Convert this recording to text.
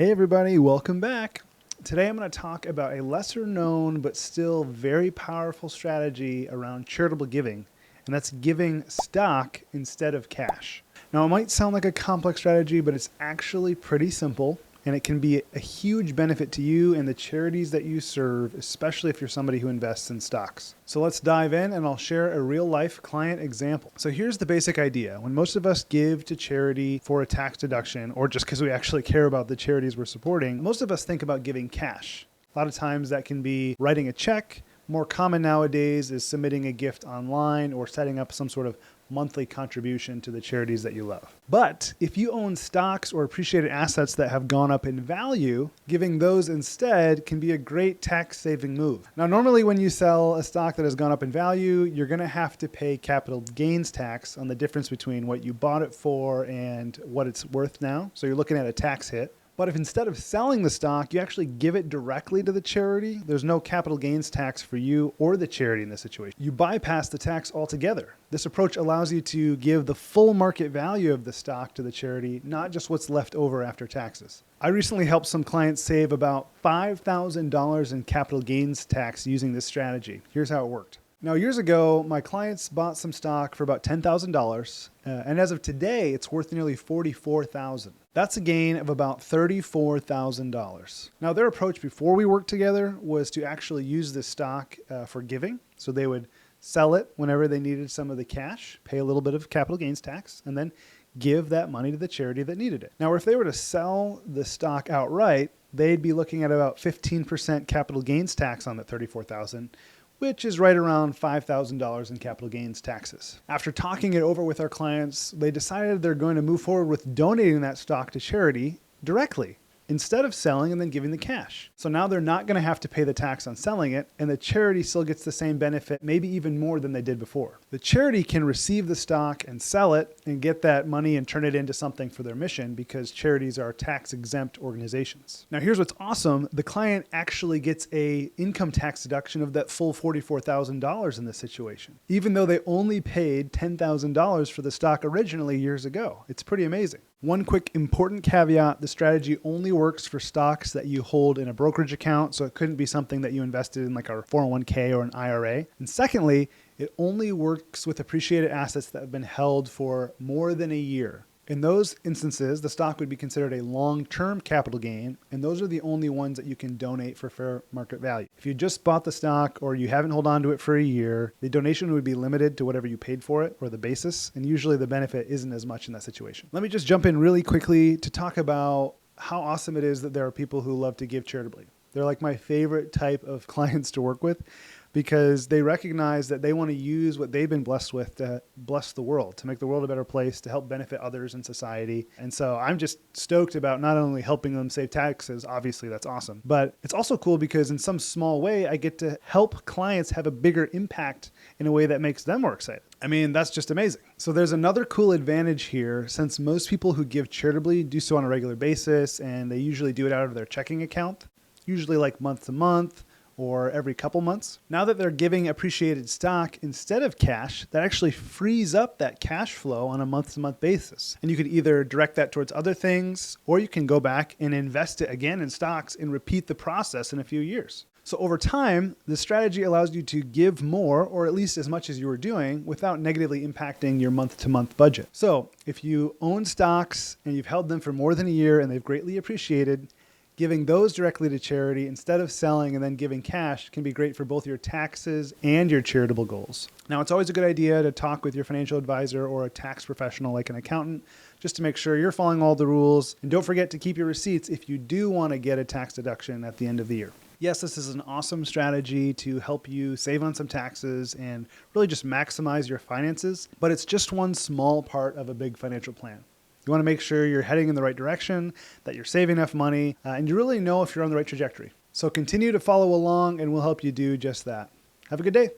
Hey everybody, welcome back. Today I'm going to talk about a lesser known but still very powerful strategy around charitable giving, and that's giving stock instead of cash. Now it might sound like a complex strategy, but it's actually pretty simple, and it can be a huge benefit to you and the charities that you serve, especially if you're somebody who invests in stocks. So let's dive in and I'll share a real life client example. So here's the basic idea. When most of us give to charity for a tax deduction, or just because we actually care about the charities we're supporting, most of us think about giving cash. A lot of times that can be writing a check. More common nowadays is submitting a gift online or setting up some sort of monthly contribution to the charities that you love. But if you own stocks or appreciated assets that have gone up in value, giving those instead can be a great tax-saving move. Now, normally when you sell a stock that has gone up in value, you're going to have to pay capital gains tax on the difference between what you bought it for and what it's worth now. So you're looking at a tax hit. But if instead of selling the stock, you actually give it directly to the charity, there's no capital gains tax for you or the charity in this situation. You bypass the tax altogether. This approach allows you to give the full market value of the stock to the charity, not just what's left over after taxes. I recently helped some clients save about $5,000 in capital gains tax using this strategy. Here's how it worked. Now, years ago, my clients bought some stock for about $10,000, and as of today, it's worth nearly $44,000. That's a gain of about $34,000. Now, their approach before we worked together was to actually use this stock for giving. So they would sell it whenever they needed some of the cash, pay a little bit of capital gains tax, and then give that money to the charity that needed it. Now, if they were to sell the stock outright, they'd be looking at about 15% capital gains tax on that $34,000. Which is right around $5,000 in capital gains taxes. After talking it over with our clients, they decided they're going to move forward with donating that stock to charity directly, instead of selling and then giving the cash. So now they're not going to have to pay the tax on selling it, and the charity still gets the same benefit, maybe even more than they did before. The charity can receive the stock and sell it and get that money and turn it into something for their mission, because charities are tax-exempt organizations. Now here's what's awesome. The client actually gets an income tax deduction of that full $44,000 in this situation, even though they only paid $10,000 for the stock originally years ago. It's pretty amazing. One quick important caveat, the strategy only works for stocks that you hold in a brokerage account, so it couldn't be something that you invested in like a 401k or an IRA. And secondly, it only works with appreciated assets that have been held for more than a year. In those instances, the stock would be considered a long-term capital gain, and those are the only ones that you can donate for fair market value. If you just bought the stock or you haven't held on to it for a year, the donation would be limited to whatever you paid for it or the basis, and usually the benefit isn't as much in that situation. Let me just jump in really quickly to talk about how awesome it is that there are people who love to give charitably. They're like my favorite type of clients to work with, because they recognize that they want to use what they've been blessed with to bless the world, to make the world a better place, to help benefit others in society. And so I'm just stoked about not only helping them save taxes, obviously that's awesome, but it's also cool because in some small way, I get to help clients have a bigger impact in a way that makes them more excited. I mean, that's just amazing. So there's another cool advantage here, since most people who give charitably do so on a regular basis, and they usually do it out of their checking account, usually like month to month, or every couple months. Now that they're giving appreciated stock instead of cash, that actually frees up that cash flow on a month-to-month basis. And you could either direct that towards other things, or you can go back and invest it again in stocks and repeat the process in a few years. So over time, this strategy allows you to give more, or at least as much as you were doing, without negatively impacting your month-to-month budget. So if you own stocks and you've held them for more than a year and they've greatly appreciated, giving those directly to charity instead of selling and then giving cash can be great for both your taxes and your charitable goals. Now, it's always a good idea to talk with your financial advisor or a tax professional like an accountant, just to make sure you're following all the rules. And don't forget to keep your receipts if you do want to get a tax deduction at the end of the year. Yes, this is an awesome strategy to help you save on some taxes and really just maximize your finances, but it's just one small part of a big financial plan. You want to make sure you're heading in the right direction, that you're saving enough money, and you really know if you're on the right trajectory. So continue to follow along and we'll help you do just that. Have a good day.